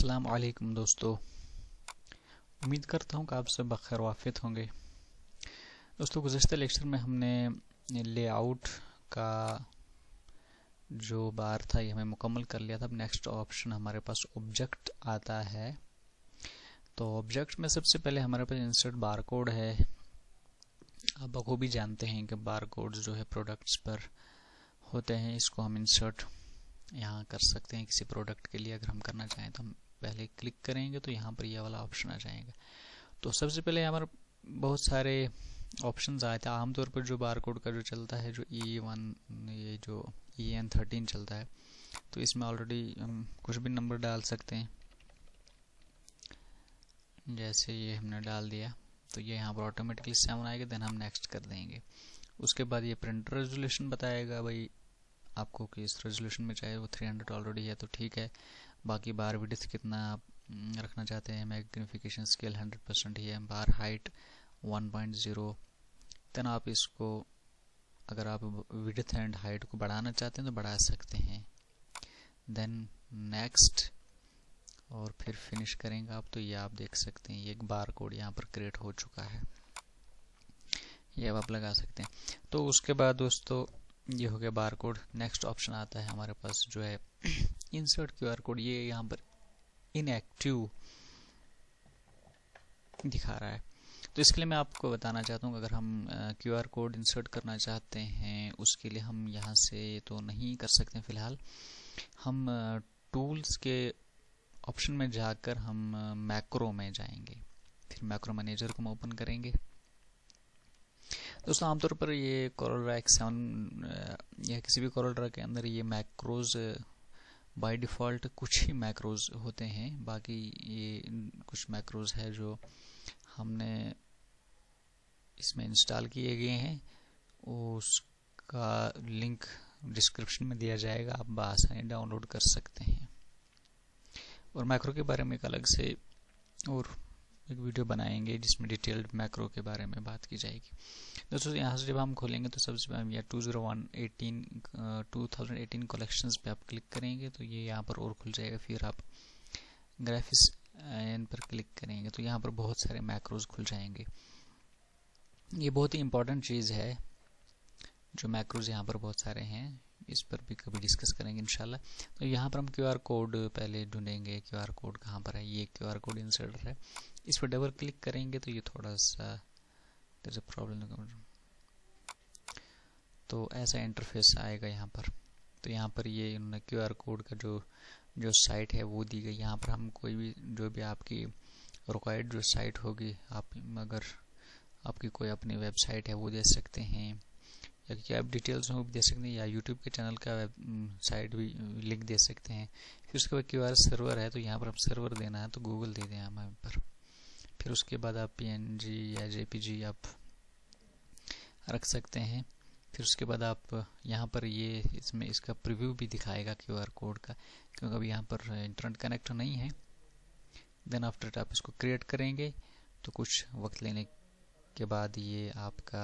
अस्सलाम वालेकुम दोस्तों। उम्मीद करता हूँ कि आप सब बखैर वाफियत होंगे। दोस्तों, गुज़श्ता लेक्चर में हमने लेआउट का जो बार था ये हमें मुकम्मल कर लिया था। अब नेक्स्ट ऑप्शन हमारे पास ऑब्जेक्ट आता है। तो ऑब्जेक्ट में सबसे पहले हमारे पास इंसर्ट बार कोड है। आप बखूबी जानते हैं कि बार कोड जो है प्रोडक्ट्स पर होते हैं। इसको हम इंसर्ट यहाँ कर सकते हैं किसी प्रोडक्ट के लिए। अगर हम करना चाहें तो हम पहले क्लिक करेंगे तो यहाँ पर ये वाला ऑप्शन आ जाएगा। तो सबसे पहले हमारे बहुत सारे ऑप्शंस आए थे। आमतौर पर जो बार कोड का जो चलता है, जो E1 ये जो EN13 चलता है, तो इसमें ऑलरेडी हम कुछ भी नंबर डाल सकते हैं। जैसे ये हमने डाल दिया तो ये यहाँ पर ऑटोमेटिकली 7 आएगा। देन हम नेक्स्ट कर देंगे। उसके बाद ये प्रिंटर रेजोल्यूशन बताएगा भाई आपको कि इस रेजोल्यूशन में चाहे वो 300 ऑलरेडी है तो ठीक है। बाकी बार विड्थ कितना आप रखना चाहते हैं। मैग्निफिकेशन स्केल 100% ही है। बार हाइट 1.0। देन आप इसको अगर आप विड्थ एंड हाइट को बढ़ाना चाहते हैं तो बढ़ा सकते हैं। देन नेक्स्ट और फिर फिनिश करेंगे आप। तो ये आप देख सकते हैं ये एक बार कोड यहाँ पर क्रिएट हो चुका है। ये अब आप लगा सकते हैं। तो उसके बाद दोस्तों ये हो गया बार कोड। नेक्स्ट ऑप्शन आता है हमारे पास जो है इंसर्ट QR कोड। ये यहाँ पर इनएक्टिव दिखा रहा है। तो इसके लिए मैं आपको बताना चाहता हूँ कि अगर हम QR कोड इंसर्ट करना चाहते हैं उसके लिए हम यहाँ से तो नहीं कर सकते हैं फ़िलहाल। हम टूल्स के ऑप्शन में जाकर हम मैक्रो में जाएंगे। फिर मैक्रो मैनेजर को हम ओपन करेंगे। दोस्तों, आमतौर पर ये कोरल X7 या किसी भी कोरल के अंदर ये मैक्रोज बाय डिफ़ॉल्ट कुछ ही मैक्रोज होते हैं। बाकी ये कुछ मैक्रोज है जो हमने इसमें इंस्टॉल किए गए हैं। उसका लिंक डिस्क्रिप्शन में दिया जाएगा, आप आसानी डाउनलोड कर सकते हैं। और मैक्रो के बारे में एक अलग से और एक वीडियो बनाएंगे जिसमें डिटेल्ड मैक्रो के बारे में बात की जाएगी। दोस्तों, यहाँ से जब हम खोलेंगे तो सबसे पहले या 2018 कलेक्शंस पे आप क्लिक करेंगे तो ये यहाँ पर और खुल जाएगा। फिर आप ग्राफिक्स इन पर क्लिक करेंगे तो यहाँ पर बहुत सारे मैक्रोज खुल जाएंगे। ये बहुत ही इंपॉर्टेंट चीज़ है। जो मैक्रोज यहाँ पर बहुत सारे हैं, इस पर भी कभी डिस्कस करेंगे इंशाल्लाह। तो यहाँ पर हम QR कोड पहले ढूंढेंगे। QR कोड कहाँ पर है? ये QR कोड इंसर्ट है। इस पर डबल क्लिक करेंगे तो ये थोड़ा सा प्रॉब्लम, तो ऐसा इंटरफेस आएगा यहाँ पर। तो यहाँ पर ये इन्होंने QR कोड का जो साइट है वो दी गई। यहाँ पर हम कोई भी जो भी आपकी रिक्वायर्ड जो साइट होगी, आप अगर आपकी कोई अपनी वेबसाइट है वो दे सकते हैं, या कि आप डिटेल्स हो भी दे सकते हैं, या यूट्यूब के चैनल का साइट भी लिंक दे सकते हैं। फिर उसके बाद QR सर्वर है तो यहाँ पर आप सर्वर देना है तो गूगल दे दें हमारे पर। फिर उसके बाद आप PNG या JPG आप रख सकते हैं। फिर उसके बाद आप यहाँ पर ये इसमें इसका प्रीव्यू भी दिखाएगा QR कोड का, क्योंकि अभी यहाँ पर इंटरनेट कनेक्ट नहीं है। देन आफ्टर आप इसको क्रिएट करेंगे तो कुछ वक्त लेने के बाद ये आपका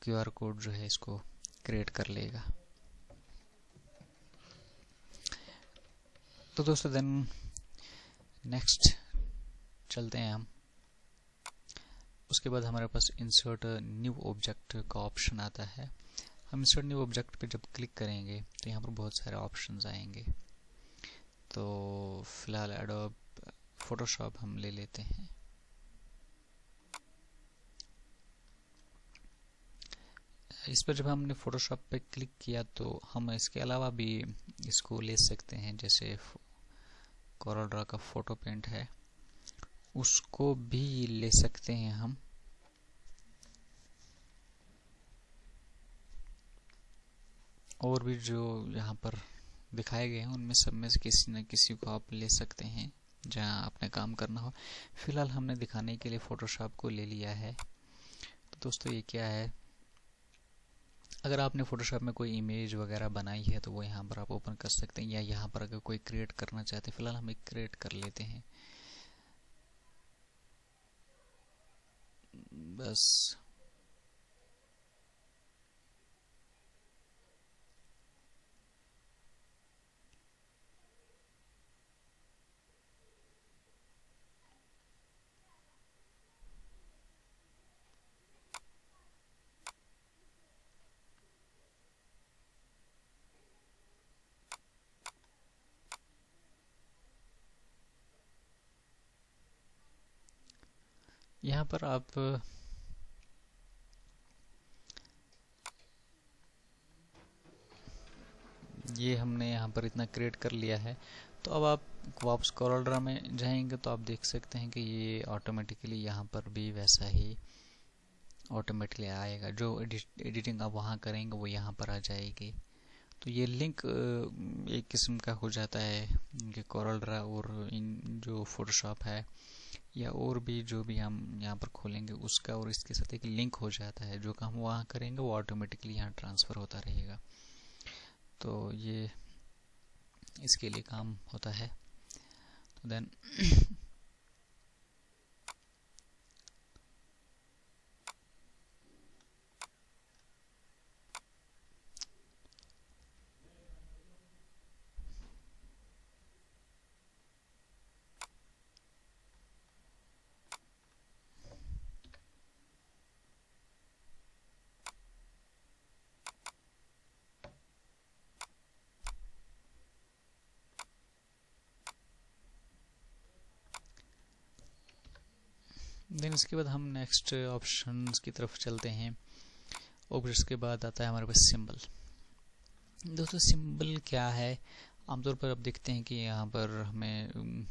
QR कोड जो है इसको क्रिएट कर लेगा। तो दोस्तों, देन नेक्स्ट चलते हैं हम। उसके बाद हमारे पास इंसर्ट न्यू ऑब्जेक्ट का ऑप्शन आता है। हम इंसर्ट न्यू ऑब्जेक्ट पे जब क्लिक करेंगे तो यहाँ पर बहुत सारे ऑप्शंस आएंगे। तो फिलहाल एडोब फोटोशॉप हम ले लेते हैं। इस पर जब हमने फोटोशॉप पे क्लिक किया तो हम इसके अलावा भी इसको ले सकते हैं। जैसे कोरल ड्रॉ का फोटो पेंट है उसको भी ले सकते हैं हम। और भी जो यहाँ पर दिखाए गए हैं उनमें सब में से किसी न किसी को आप ले सकते हैं जहाँ आपने काम करना हो। फिलहाल हमने दिखाने के लिए फोटोशॉप को ले लिया है। तो दोस्तों, ये क्या है, अगर आपने फोटोशॉप में कोई इमेज वगैरह बनाई है तो वो यहाँ पर आप ओपन कर सकते हैं, या यहाँ पर अगर कोई क्रिएट करना चाहते हैं। फिलहाल हम एक क्रिएट कर लेते हैं बस। यहाँ पर आप ये हमने यहाँ पर इतना क्रिएट कर लिया है। तो अब आप वापस CorelDRAW में जाएंगे तो आप देख सकते हैं कि ये ऑटोमेटिकली यहाँ पर भी वैसा ही ऑटोमेटिकली आएगा। जो एडिटिंग आप वहाँ करेंगे वो यहाँ पर आ जाएगी। तो ये लिंक एक किस्म का हो जाता है कि CorelDRAW और इन जो फोटोशॉप है या और भी जो भी हम यहाँ पर खोलेंगे उसका और इसके साथ एक लिंक हो जाता है। जो काम वहाँ करेंगे वो ऑटोमेटिकली यहाँ ट्रांसफ़र होता रहेगा। तो ये इसके लिए काम होता है। तो देन इसके बाद हम नेक्स्ट ऑप्शंस की तरफ चलते हैं। ऑब्जेक्ट्स के बाद आता है हमारे पास सिंबल। दोस्तों सिंबल क्या है? आमतौर पर अब देखते हैं कि यहाँ पर हमें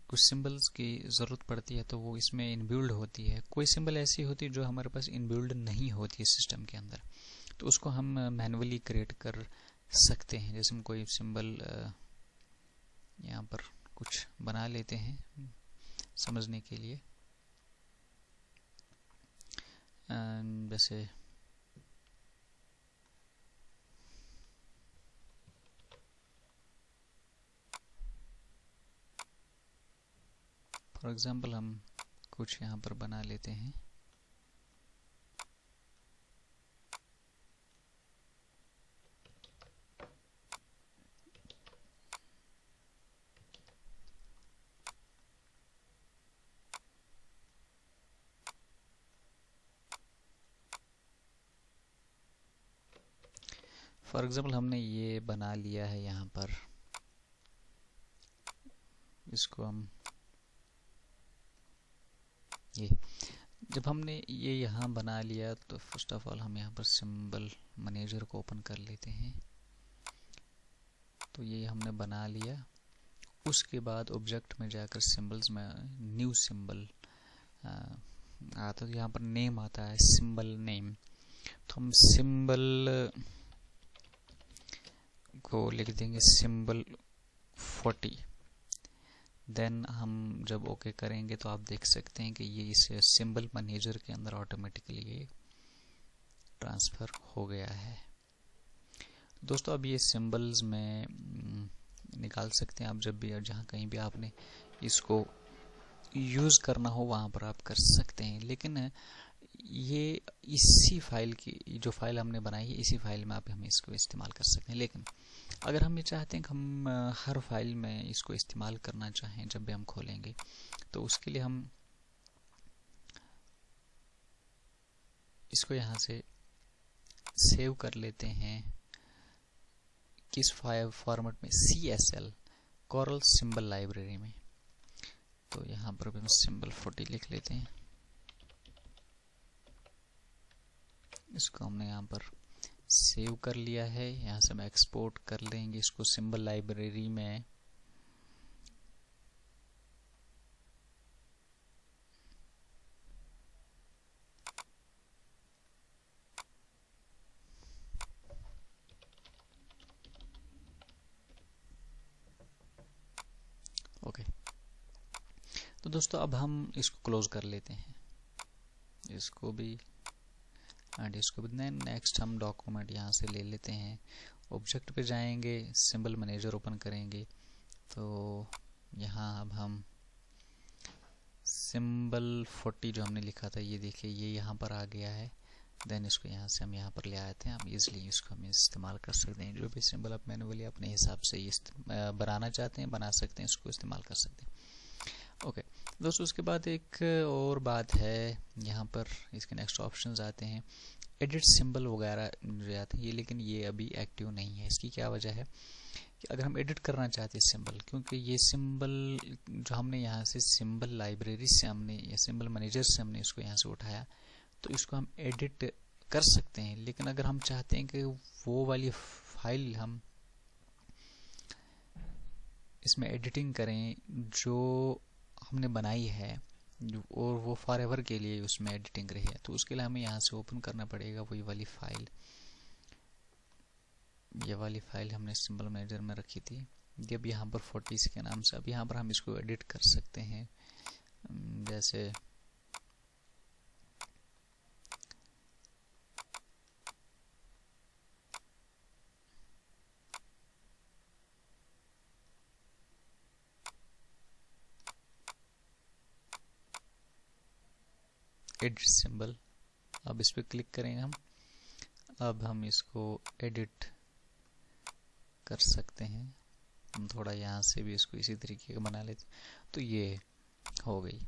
कुछ सिंबल्स की ज़रूरत पड़ती है तो वो इसमें इनबिल्ड होती है। कोई सिंबल ऐसी होती है जो हमारे पास इनबिल्ड नहीं होती है सिस्टम के अंदर, तो उसको हम मैन्युअली क्रिएट कर सकते हैं। जैसे हम कोई सिंबल यहाँ पर कुछ बना लेते हैं समझने के लिए। जैसे फॉर एग्जांपल हम कुछ यहाँ पर बना लेते हैं। फॉर एग्जांपल हमने ये बना लिया है यहाँ पर, इसको हम ये जब हमने ये यहाँ बना लिया तो फर्स्ट ऑफ ऑल हम यहाँ पर सिंबल मैनेजर को ओपन कर लेते हैं। तो ये हमने बना लिया। उसके बाद ऑब्जेक्ट में जाकर सिंबल्स में न्यू सिंबल आता है। यहाँ पर नेम आता है, सिंबल नेम। तो हम सिंबल को लिख देंगे सिंबल 40। देन हम जब ओके करेंगे तो आप देख सकते हैं कि ये इस सिंबल मैनेजर के अंदर ऑटोमेटिकली ये ट्रांसफ़र हो गया है। दोस्तों अब ये सिंबल्स में निकाल सकते हैं आप जब भी, जहाँ कहीं भी आपने इसको यूज़ करना हो वहाँ पर आप कर सकते हैं। लेकिन ये इसी फाइल की जो फाइल हमने बनाई है इसी फाइल में आप हम इसको इस्तेमाल कर सकते हैं। लेकिन अगर हम ये चाहते हैं कि हम हर फाइल में इसको इस्तेमाल करना चाहें जब भी हम खोलेंगे, तो उसके लिए हम इसको यहाँ से सेव कर लेते हैं। किस फाइल फॉर्मेट में? CSL कोरल सिंबल लाइब्रेरी में। तो यहाँ पर भी हम सिंबल 40 लिख लेते हैं। इसको हमने यहाँ पर सेव कर लिया है। यहाँ से हम एक्सपोर्ट कर लेंगे इसको सिंबल लाइब्रेरी में। ओके, तो दोस्तों अब हम इसको क्लोज कर लेते हैं, इसको भी एंड इसको भी। नेक्स्ट हम डॉक्यूमेंट यहाँ से ले लेते हैं। ऑब्जेक्ट पे जाएंगे, सिंबल मैनेजर ओपन करेंगे। तो यहाँ अब हम सिंबल 40 जो हमने लिखा था ये देखिए ये यहाँ पर आ गया है। देन इसको यहाँ से हम यहाँ पर ले आते हैं। हम इजीली इसको हम इस्तेमाल कर सकते हैं। जो भी सिंबल आप मैनुअली अपने हिसाब से बनाना चाहते हैं बना सकते हैं, इसको इस्तेमाल कर सकते हैं। ओके दोस्तों, उसके बाद एक और बात है, यहाँ पर इसके नेक्स्ट ऑप्शंस आते हैं एडिट सिंबल वगैरह जो आते हैं ये, लेकिन ये अभी एक्टिव नहीं है। इसकी क्या वजह है कि अगर हम एडिट करना चाहते हैं सिंबल, क्योंकि ये सिंबल जो हमने यहाँ से सिंबल लाइब्रेरी से हमने या सिंबल मैनेजर से हमने इसको यहाँ से उठाया, तो इसको हम एडिट कर सकते हैं। लेकिन अगर हम चाहते हैं कि वो वाली फाइल हम इसमें एडिटिंग करें जो हमने बनाई है और वो फॉर एवर के लिए उसमें एडिटिंग रही है, तो उसके लिए हमें यहाँ से ओपन करना पड़ेगा वही वाली फाइल। ये वाली फाइल हमने सिंबल मैनेजर में रखी थी, ये अब यहाँ पर 40 के नाम से। अब यहाँ पर हम इसको एडिट कर सकते हैं, जैसे एडिट सिंबल। अब इस पर क्लिक करेंगे हम। अब हम इसको एडिट कर सकते हैं। हम थोड़ा यहाँ से भी इसको इसी तरीके का बना लेते, तो ये हो गई।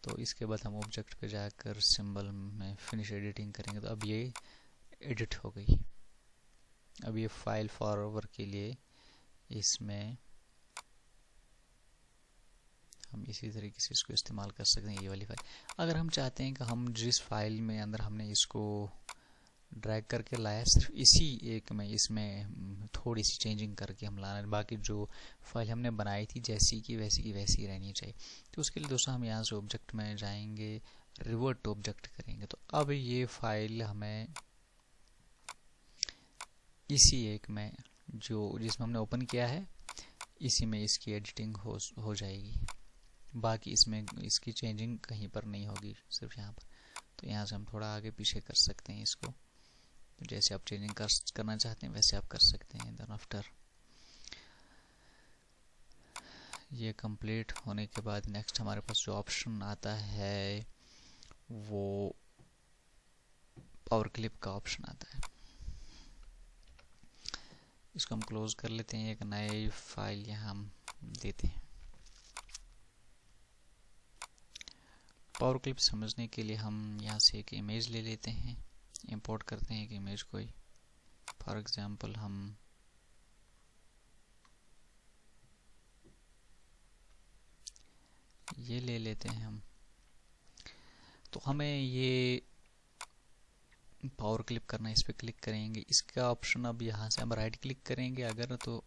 तो इसके बाद हम ऑब्जेक्ट पे जाकर सिंबल में फिनिश एडिटिंग करेंगे, तो अब ये एडिट हो गई। अब ये फाइल फॉरवर्ड के लिए इसमें हम इसी तरीके से इसको इस्तेमाल कर सकते हैं, ये वाली फाइल। अगर हम चाहते हैं कि हम जिस फाइल में अंदर हमने इसको ड्रैग करके लाया, सिर्फ इसी एक में इसमें थोड़ी सी चेंजिंग करके हम लाना, बाकी जो फाइल हमने बनाई थी जैसी की वैसी रहनी चाहिए। तो उसके लिए दोस्तों हम यहाँ से ऑब्जेक्ट में जाएंगे, रिवर्ट ऑब्जेक्ट करेंगे। तो अब ये फाइल हमें इसी एक में जो जिसमें हमने ओपन किया है इसी में इसकी एडिटिंग हो जाएगी। बाकी इसमें इसकी चेंजिंग कहीं पर नहीं होगी, सिर्फ यहाँ पर। तो यहाँ से हम थोड़ा आगे पीछे कर सकते हैं इसको, तो जैसे आप चेंजिंग करना चाहते हैं वैसे आप कर सकते हैं। देन आफ्टर ये कंप्लीट होने के बाद नेक्स्ट हमारे पास जो ऑप्शन आता है वो पावर क्लिप का ऑप्शन आता है। इसको हम क्लोज कर लेते हैं, एक नई फाइल यहाँ हम देते हैं। पावर क्लिप समझने के लिए हम यहाँ से एक इमेज ले लेते हैं, इंपोर्ट करते हैं एक इमेज कोई। फॉर एग्जांपल हम ये ले लेते हैं हम। तो हमें ये पावर क्लिप करना है, इस पर क्लिक करेंगे। इसका ऑप्शन अब यहाँ से हम राइट क्लिक करेंगे अगर, तो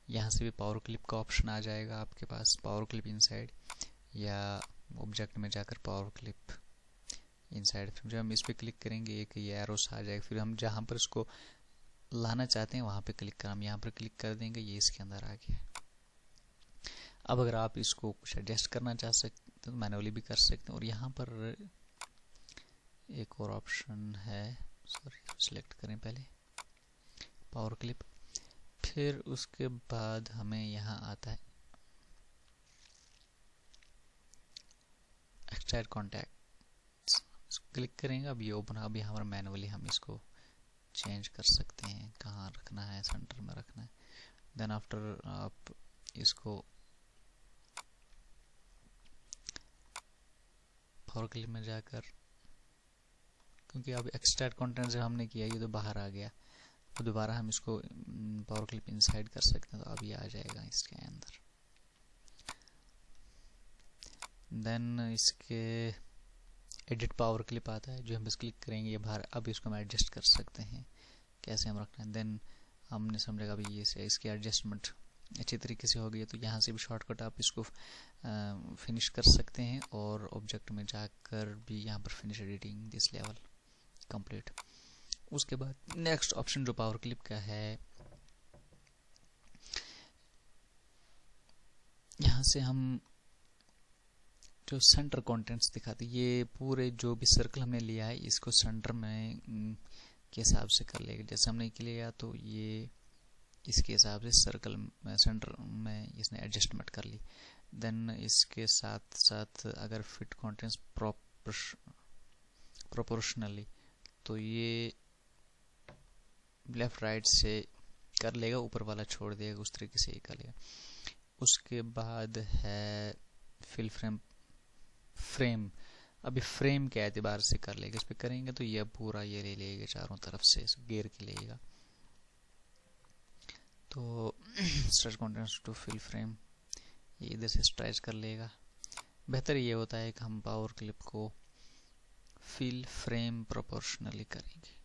यहाँ से भी पावर क्लिप का ऑप्शन आ जाएगा आपके पास, पावर क्लिप इनसाइड, या ऑब्जेक्ट में जाकर पावर क्लिप इनसाइड। फिर जब हम इस पर क्लिक करेंगे एक ये एरोस आ जाएगा, फिर हम जहाँ पर इसको लाना चाहते हैं वहाँ पे क्लिक कर, हम यहाँ पर क्लिक कर देंगे, ये इसके अंदर आ गया। अब अगर आप इसको कुछ एडजस्ट करना चाह सकते हैं तो मैनुअली भी कर सकते हैं। और यहाँ पर एक और ऑप्शन है, सॉरी सिलेक्ट करें पहले पावर क्लिप, फिर उसके बाद हमें यहाँ आता है एक्सट्रैक्ट कॉन्टैक्ट, क्लिक करेंगे। अब ये ओपन, अभी हमारा मैनुअली हम इसको चेंज कर सकते हैं, कहाँ रखना है, सेंटर में रखना है। देन आफ्टर आप इसको पावर क्लिप में जाकर, क्योंकि अब एक्सट्रैक्ट कंटेंट जब हमने किया ये तो बाहर आ गया, तो दोबारा हम इसको पावर क्लिप इनसाइड कर सकते हैं, तो अब ये आ जाएगा इसके अंदर। देन इसके एडिट पावर क्लिप आता है, जो हम बस क्लिक करेंगे ये बाहर। अब इसको हम एडजस्ट कर सकते हैं कैसे हम रखना है। देन हमने समझेगा अभी ये से इसकी एडजस्टमेंट अच्छी तरीके से हो गई है, तो यहाँ से भी शॉर्टकट आप इसको फिनिश कर सकते हैं, और ऑब्जेक्ट में जाकर भी यहाँ पर finish editing this level complete. उसके बाद नेक्स्ट ऑप्शन जो पावर क्लिप का है, यहाँ से हम जो सेंटर कंटेंट्स दिखाते, ये पूरे जो भी सर्कल हमने लिया है इसको सेंटर में के हिसाब से कर लेगा। जैसे हमने लिया तो ये इसके हिसाब से सर्कल में सेंटर में इसने एडजस्टमेंट कर ली। देन इसके साथ साथ अगर फिट कंटेंट्स प्रोपोर्शनली, तो ये लेफ्ट राइट से कर लेगा, ऊपर वाला छोड़ देगा, उस तरीके से ये कर लेगा। उसके बाद है फिल फ्रेम, अभी फ्रेम के एतबार से कर लेगा। इस पर करेंगे तो ये पूरा ये ले लेगा, चारों तरफ से घेर के लेगा। तो stretch contents to fill frame ये इधर से स्ट्रेच कर लेगा। बेहतर ये होता है कि हम पावर क्लिप को फिल फ्रेम प्रोपोर्शनली करेंगे।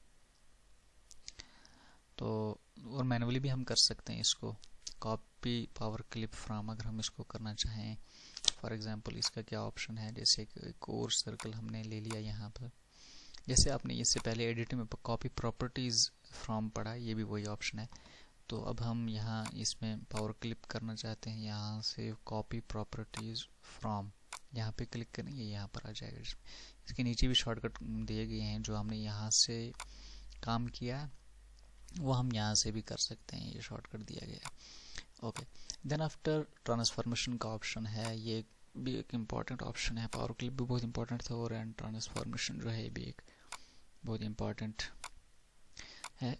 तो और मैनुअली भी हम कर सकते हैं इसको, कॉपी पावर क्लिप फ्रॉम अगर हम इसको करना चाहें। फॉर एग्जांपल इसका क्या ऑप्शन है, जैसे एक और सर्कल हमने ले लिया यहाँ पर, जैसे आपने इससे पहले एडिटिंग में कॉपी प्रॉपर्टीज फ्रॉम पढ़ा, ये भी वही ऑप्शन है। तो अब हम यहाँ इसमें पावर क्लिप करना चाहते हैं, यहाँ से कॉपी प्रॉपर्टीज फ्रॉम यहाँ पे क्लिक करेंगे, यहाँ पर आ जाएगा। इसके नीचे भी शॉर्टकट दिए गए हैं, जो हमने यहाँ से काम किया वो हम यहाँ से भी कर सकते हैं, ये शॉर्टकट दिया गया है। ओके, देन आफ्टर ट्रांसफॉर्मेशन का ऑप्शन है, ये भी एक इम्पॉर्टेंट ऑप्शन है। पावर क्लिप भी बहुत इंपॉर्टेंट था और एंड ट्रांसफॉर्मेशन जो है ये भी एक बहुत इम्पॉर्टेंट है।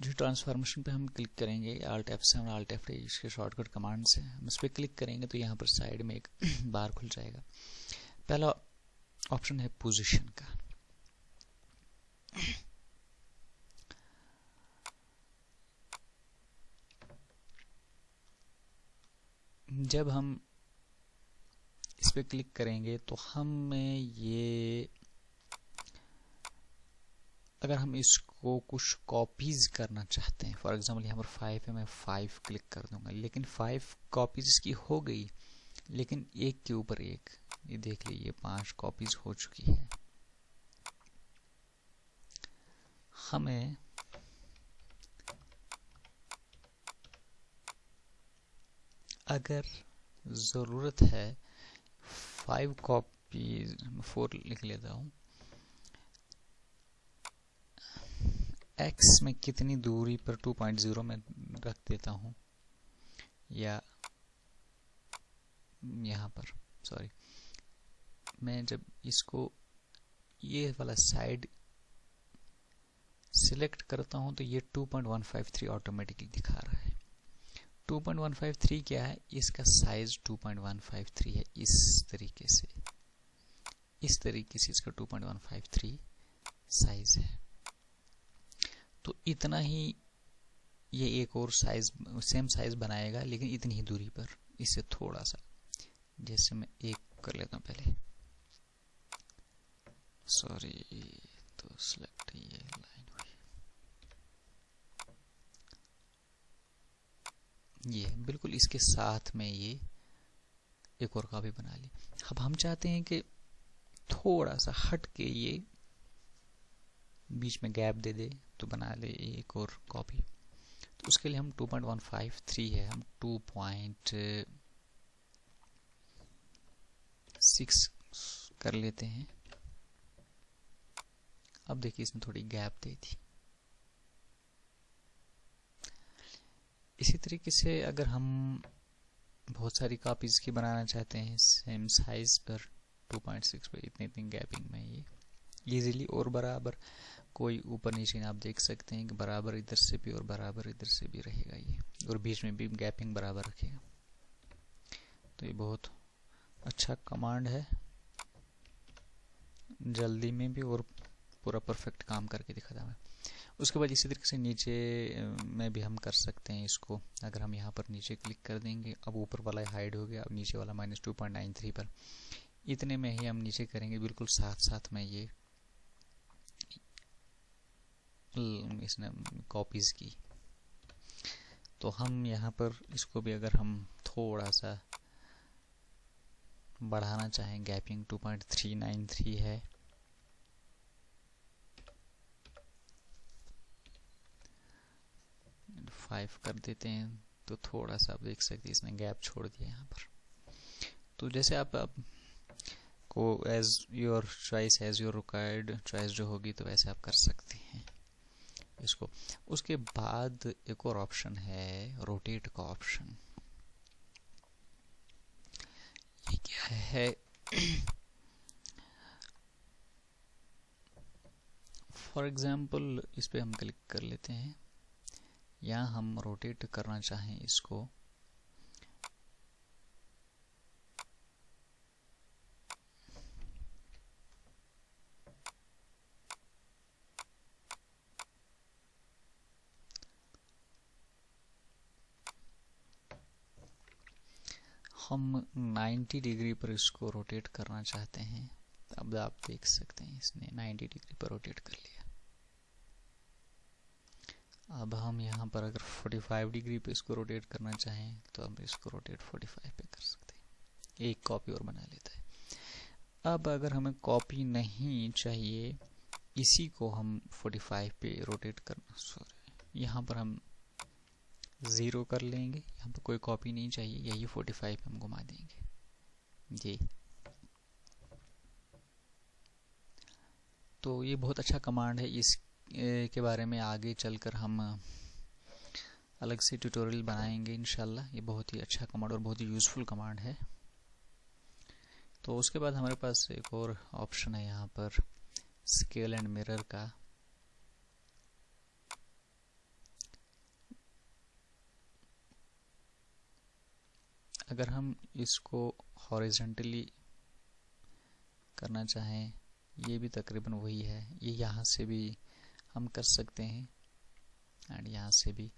जो ट्रांसफॉर्मेशन पे हम क्लिक करेंगे, Alt F7 Alt F8 इसके शॉर्टकट कमांड से हम इस पर क्लिक करेंगे तो यहाँ पर साइड में एक बार खुल जाएगा। पहला ऑप्शन है पोजीशन का। जब हम इस पे क्लिक करेंगे तो हमें ये, अगर हम इसको कुछ कॉपीज करना चाहते हैं, फॉर एग्जांपल यहाँ पर 5 है, मैं 5 क्लिक कर दूंगा, लेकिन 5 कॉपीज इसकी हो गई, लेकिन एक के ऊपर एक, ये देख लीजिए 5 कॉपीज हो चुकी है। हमें अगर ज़रूरत है 5 कॉपीज, 4 लिख लेता हूँ, x में कितनी दूरी पर 2.0 में रख देता हूँ, या यहाँ पर सॉरी, मैं जब इसको ये वाला साइड सिलेक्ट करता हूँ तो ये 2.153 ऑटोमेटिकली दिखा रहा है। 2.153 क्या है, इसका साइज 2.153 है। इस तरीके से इसका 2.153 साइज है। तो इतना ही ये एक और साइज, सेम साइज बनाएगा, लेकिन इतनी ही दूरी पर, इससे थोड़ा सा, जैसे मैं एक कर लेता हूँ पहले, सॉरी, तो सिलेक्ट ये लाइन हुई, ये बिल्कुल इसके साथ में ये एक और कॉपी बना ली। अब हम चाहते हैं कि थोड़ा सा हट के ये बीच में गैप दे दे, तो बना ले एक और कॉपी। तो उसके लिए हम 2.153 है, हम 2.6 कर लेते हैं। अब देखिए इसने थोड़ी गैप दे दी। इसी तरीके से अगर हम बहुत सारी कॉपीज की बनाना चाहते हैं सेम साइज पर, 2.6 पर इतनी गैपिंग में ये इजीली और बराबर, कोई ऊपर नीचे आप देख सकते हैं कि बराबर इधर से भी और बराबर इधर से भी रहेगा ये, और बीच में भी गैपिंग बराबर रखेगा। तो ये बहुत अच्छा कमांड है, जल्दी में भी और पूरा परफेक्ट काम करके दिखाता है। उसके बाद इसी तरीके से नीचे में भी हम कर सकते हैं इसको। अगर हम यहाँ पर नीचे क्लिक कर देंगे, अब ऊपर वाला हाइड हो गया, अब नीचे वाला -2.93 पर, इतने में ही हम नीचे करेंगे, बिल्कुल साथ साथ में ये इसने कॉपीज की। तो हम यहाँ पर इसको भी अगर हम थोड़ा सा बढ़ाना चाहें, गैपिंग 2.393 है, फाइव कर देते हैं, तो थोड़ा सा आप देख सकते हैं इसने गैप छोड़ दिया यहाँ पर। तो जैसे आप को as your choice, as your required choice जो होगी, तो वैसे आप कर सकते हैं इसको। उसके बाद एक और ऑप्शन है रोटेट का ऑप्शन। ये क्या है, फॉर एग्जाम्पल इस पे हम क्लिक कर लेते हैं, यहाँ हम रोटेट करना चाहें इसको, हम 90 डिग्री पर इसको रोटेट करना चाहते हैं। अब आप देख सकते हैं इसने 90 डिग्री पर रोटेट कर लिया। अब हम यहाँ पर अगर 45 डिग्री पे इसको रोटेट करना चाहें तो हम इसको रोटेट 45 पे कर सकते हैं। एक कॉपी और बना लेता है। अब अगर हमें कॉपी नहीं चाहिए, इसी को हम 45 पे रोटेट करना, सॉरी यहाँ पर हम 0 कर लेंगे। यहाँ पर कोई कॉपी नहीं चाहिए, यही 45 पे हम घुमा देंगे जी। तो ये बहुत अच्छा कमांड है। इस के बारे में आगे चलकर हम अलग से ट्यूटोरियल बनाएंगे इंशाल्लाह। ये बहुत ही अच्छा कमांड और बहुत ही यूज़फुल कमांड है। तो उसके बाद हमारे पास एक और ऑप्शन है यहाँ पर स्केल एंड मिरर का। अगर हम इसको हॉरिजॉन्टली करना चाहें, ये भी तकरीबन वही है। ये यहाँ से भी हम कर सकते हैं एंड यहाँ से भी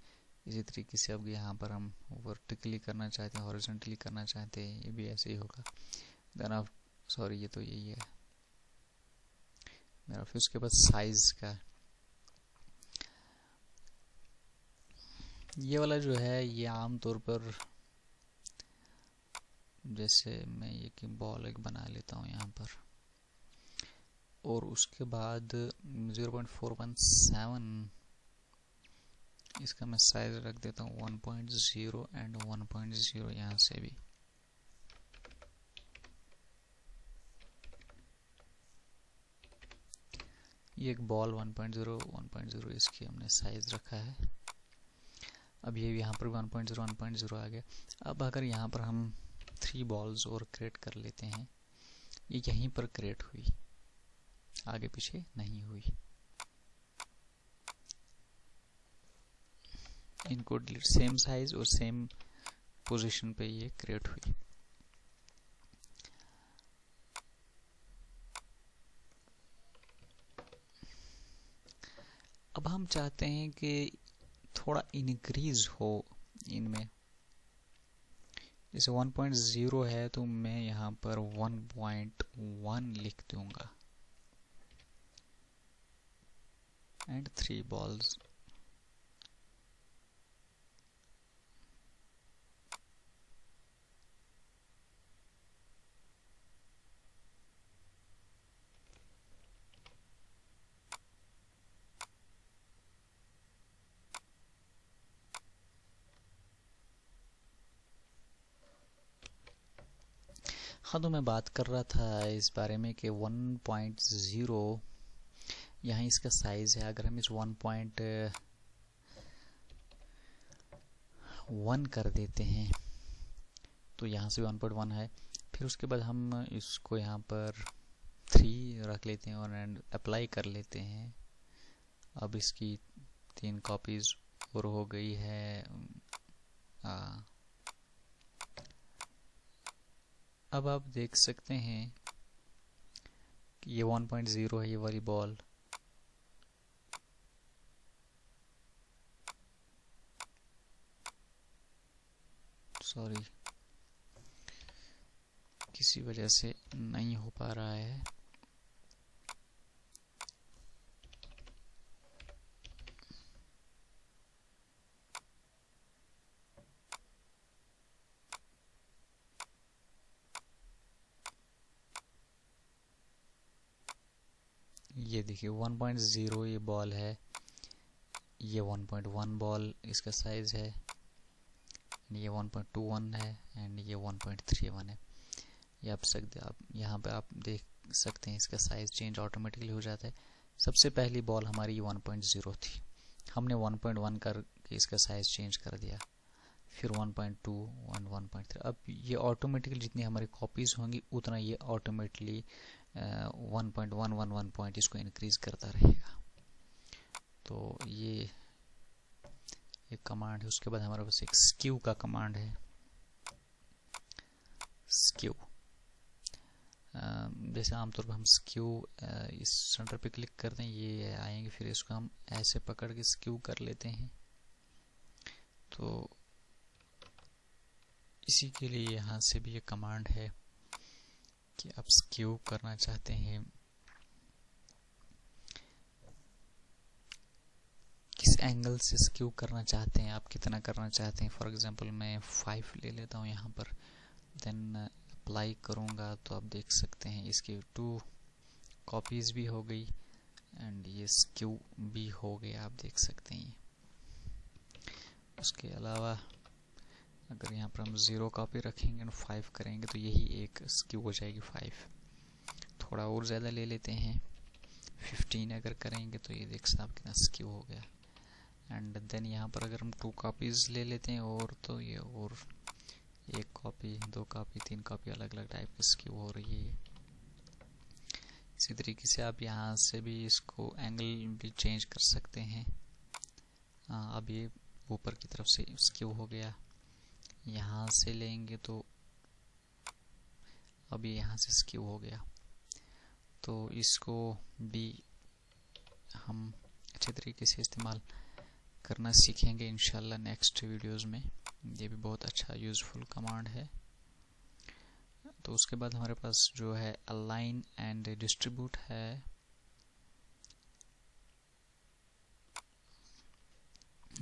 इसी तरीके से। अब यहाँ पर हम वर्टिकली करना चाहते हैं, हॉरिजॉन्टली करना चाहते हैं, ये भी ऐसे ही होगा। देन आप सॉरी ये तो यही है मेरा। फिर उसके बाद साइज का ये वाला जो है, ये आमतौर पर जैसे मैं ये कि बॉल एक बना लेता हूँ यहाँ पर, और उसके बाद 0.417 इसका मैं साइज रख देता हूँ 1.0 एंड 1.0 यहाँ से भी। ये एक बॉल 1.0 इसकी हमने साइज रखा है। अब ये यहाँ पर 1.0 आ गया। अब अगर यहाँ पर हम 3 बॉल्स और क्रिएट कर लेते हैं, ये यहीं पर क्रिएट हुई, आगे पीछे नहीं हुई। इनको सेम साइज और सेम पोजीशन पे ये क्रिएट हुई। अब हम चाहते हैं कि थोड़ा इंक्रीज हो इनमें। जैसे 1.0 है तो मैं यहाँ पर 1.1 लिख दूंगा एंड 3 बॉल्स। हाँ, तो मैं बात कर रहा था इस बारे में कि 1.0 यहाँ इसका साइज है। अगर हम इस 1.1 कर देते हैं तो यहाँ से 1.1 है। फिर उसके बाद हम इसको यहाँ पर 3 रख लेते हैं और एंड अप्लाई कर लेते हैं। अब इसकी 3 कॉपीज और हो गई है। अब आप देख सकते हैं कि ये 1.0 है, ये वाली बॉल। सॉरी किसी वजह से नहीं हो पा रहा है। ये देखिए 1.0 ये बॉल है, ये 1.1 बॉल इसका साइज है, ये 1.21 है एंड ये 1.31 है। ये आप यहाँ पे आप देख सकते हैं इसका साइज चेंज ऑटोमेटिकली हो जाता है। सबसे पहली बॉल हमारी 1.0 थी, हमने 1.1 करके इसका साइज चेंज कर दिया, फिर 1.2 और 1.3। अब ये ऑटोमेटिकली जितनी हमारी कॉपीज होंगी उतना ये ऑटोमेटिकली 1.1 पॉइंट इसको इंक्रीज करता रहेगा। तो ये एक कमांड है। उसके बाद हमारे पास एक स्क्यू का कमांड है। स्क्यू जैसे आमतौर पर हम स्क्यू इस सेंटर पे क्लिक करते हैं, ये आएंगे, फिर इसको हम ऐसे पकड़ के स्क्यू कर लेते हैं। तो इसी के लिए यहाँ से भी ये कमांड है कि आप स्क्यू करना चाहते हैं, किस एंगल से स्क्यू करना चाहते हैं, आप कितना करना चाहते हैं। फॉर एग्जांपल मैं 5 ले लेता हूँ यहाँ पर, देन अप्लाई करूँगा तो आप देख सकते हैं इसकी 2 कॉपीज़ भी हो गई एंड ये स्क्यू भी हो गया, आप देख सकते हैं। उसके अलावा अगर यहाँ पर हम 0 कॉपी रखेंगे और 5 करेंगे तो यही एक स्क्यू हो जाएगी 5। थोड़ा और ज़्यादा ले लेते हैं, 15 अगर करेंगे तो ये देख सकते हैं आप कितना स्क्यू हो गया। एंड देन यहाँ पर अगर हम 2 कॉपीज़ ले लेते हैं और तो ये और 1 कॉपी, 2 कॉपी, 3 कॉपी अलग अलग टाइप की स्क्यू हो रही है। इसी तरीके से आप यहाँ से भी इसको एंगल भी चेंज कर सकते हैं। अब ये ऊपर की तरफ से स्क्यू हो गया, यहाँ से लेंगे तो अब ये यहाँ से स्क्यू हो गया। तो इसको भी हम अच्छे तरीके से इस्तेमाल करना सीखेंगे इंशाल्लाह नेक्स्ट वीडियोस में। ये भी बहुत अच्छा यूज़फुल कमांड है। तो उसके बाद हमारे पास जो है अलाइन एंड डिस्ट्रीब्यूट है।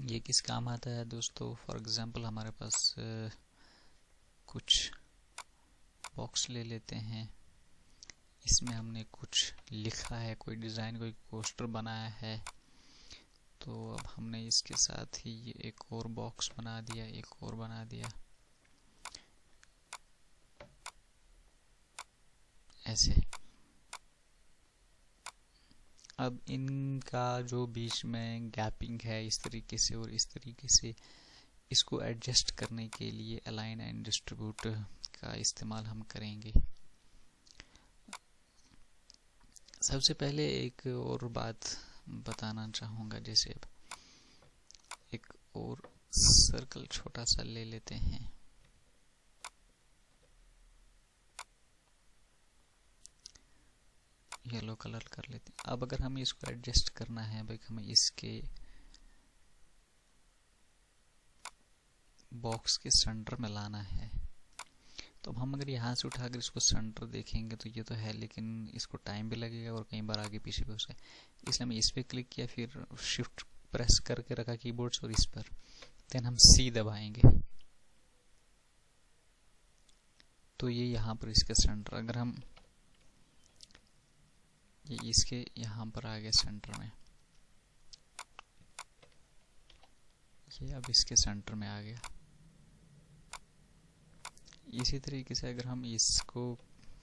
ये किस काम आता है दोस्तों? फॉर एग्जांपल हमारे पास कुछ बॉक्स ले लेते हैं, इसमें हमने कुछ लिखा है, कोई डिज़ाइन, कोई पोस्टर बनाया है। तो अब हमने इसके साथ ही ये एक और बॉक्स बना दिया, एक और बना दिया, ऐसे। अब इनका जो बीच में गैपिंग है इस तरीके से और इस तरीके से, इसको एडजस्ट करने के लिए अलाइन एंड डिस्ट्रीब्यूट का इस्तेमाल हम करेंगे। सबसे पहले एक और बात बताना चाहूँगा, जैसे एक और सर्कल छोटा सा ले लेते हैं, येलो कलर कर लेते हैं। अब अगर हमें इसको एडजस्ट करना है भाई, हमें इसके बॉक्स के सेंटर में लाना है, तो अब हम अगर यहाँ से उठाकर इसको सेंटर देखेंगे तो ये तो है, लेकिन इसको टाइम भी लगेगा और कई बार आगे पीछे भी हो सकता है। इसलिए मैं इस पर क्लिक किया, फिर शिफ्ट प्रेस करके रखा कीबोर्ड से और इस पर, देन हम सी दबाएंगे तो ये यहाँ पर इसके सेंटर, अगर हम ये इसके यहाँ पर आ गया सेंटर में, ये अब इसके सेंटर में आ गया। इसी तरीके से अगर हम इसको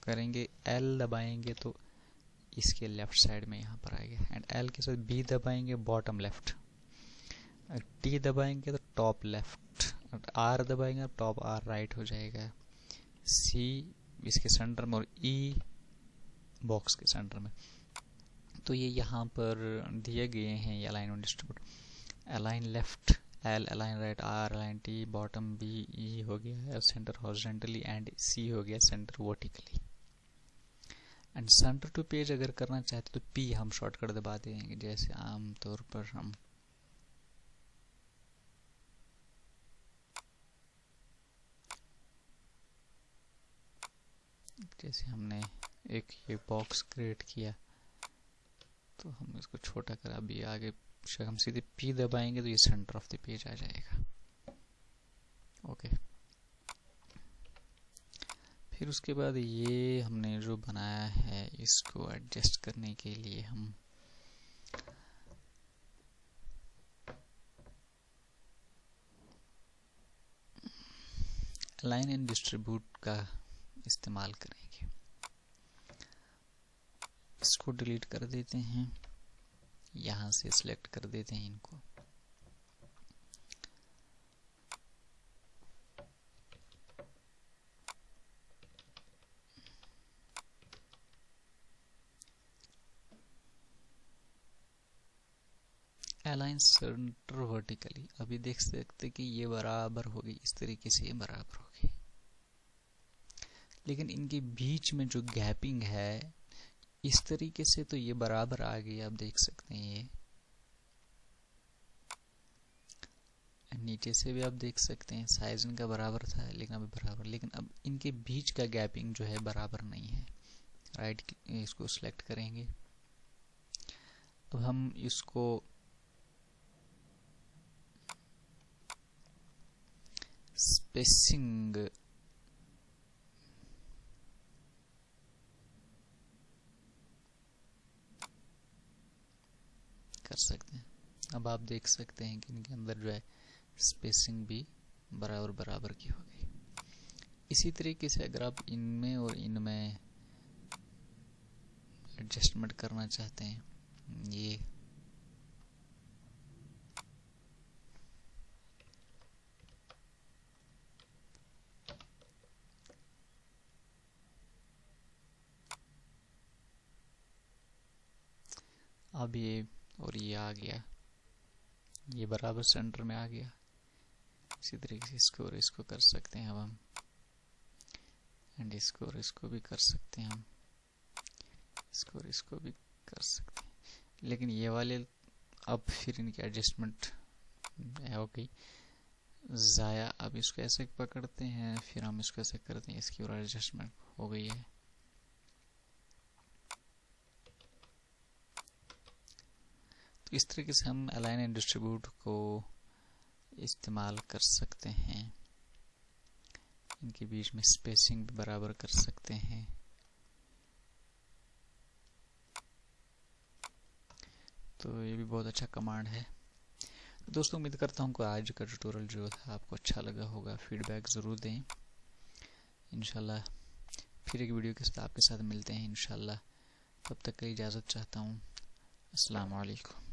करेंगे, एल दबाएंगे तो इसके लेफ्ट साइड में यहाँ पर आएगा, एंड एल के साथ बी दबाएंगे बॉटम लेफ्ट, टी दबाएंगे तो टॉप लेफ्ट, आर दबाएंगे तो टॉप आर राइट हो जाएगा, सी इसके सेंटर में और ई बॉक्स के सेंटर में। तो ये यहाँ पर दिए गए हैं ये अलाइन और distribute. Align left L, align right R, align T, bottom B, E हो गया है सेंटर हॉरिजॉन्टली, एंड सी हो गया centre vertically. And centre to page अगर करना चाहते तो पी हम शॉर्टकट दबा देंगे, जैसे आमतौर पर हम जैसे हमने एक ये बॉक्स क्रिएट किया तो हम इसको छोटा करा, अभी आगे हम सीधे पी दबाएंगे तो ये सेंटर ऑफ द पेज आ जाएगा। ओके, फिर उसके बाद ये हमने जो बनाया है इसको एडजस्ट करने के लिए हम अलाइन एंड डिस्ट्रीब्यूट का इस्तेमाल करेंगे। इसको डिलीट कर देते हैं, यहाँ से सिलेक्ट कर देते हैं इनको, अलाइन सेंटर वर्टिकली। अभी देख सकते कि ये बराबर होगी, इस तरीके से ये बराबर होगी, लेकिन इनके बीच में जो गैपिंग है इस तरीके से तो ये बराबर आ गई, आप देख सकते हैं ये। नीचे से भी आप देख सकते हैं साइज इनका बराबर था, लेकिन अभी बराबर, लेकिन अब इनके बीच का गैपिंग जो है बराबर नहीं है। राइट, इसको सिलेक्ट करेंगे। अब हम इसको स्पेसिंग कर सकते हैं। अब आप देख सकते हैं कि इनके अंदर जो है स्पेसिंग भी बराबर बराबर की हो गई। इसी तरीके से अगर आप इनमें और इनमें एडजस्टमेंट करना चाहते हैं, ये अब ये और ये आ गया, ये बराबर सेंटर में आ गया। इसी तरीके से इसको और इसको कर सकते हैं अब हम, एंड इसको और इसको भी कर सकते हैं हम, इसको और इसको भी कर सकते हैं। लेकिन ये वाले अब फिर इनकी एडजस्टमेंट हो गई ज़ाया। अब इसको ऐसे पकड़ते हैं, फिर हम इसको ऐसे करते हैं, इसकी और एडजस्टमेंट हो गई है। तो इस तरीके से हम अलाइन एंड डिस्ट्रीब्यूट को इस्तेमाल कर सकते हैं। इनके बीच में स्पेसिंग भी बराबर कर सकते हैं। तो ये भी बहुत अच्छा कमांड है। तो दोस्तों उम्मीद करता हूँ कि आज का ट्यूटोरियल जो था आपको अच्छा लगा होगा। फीडबैक ज़रूर दें। इंशाल्लाह फिर एक वीडियो के साथ आपके साथ मिलते हैं इंशाल्लाह। तब तक के लिए इजाज़त चाहता हूँ। अस्सलाम वालेकुम।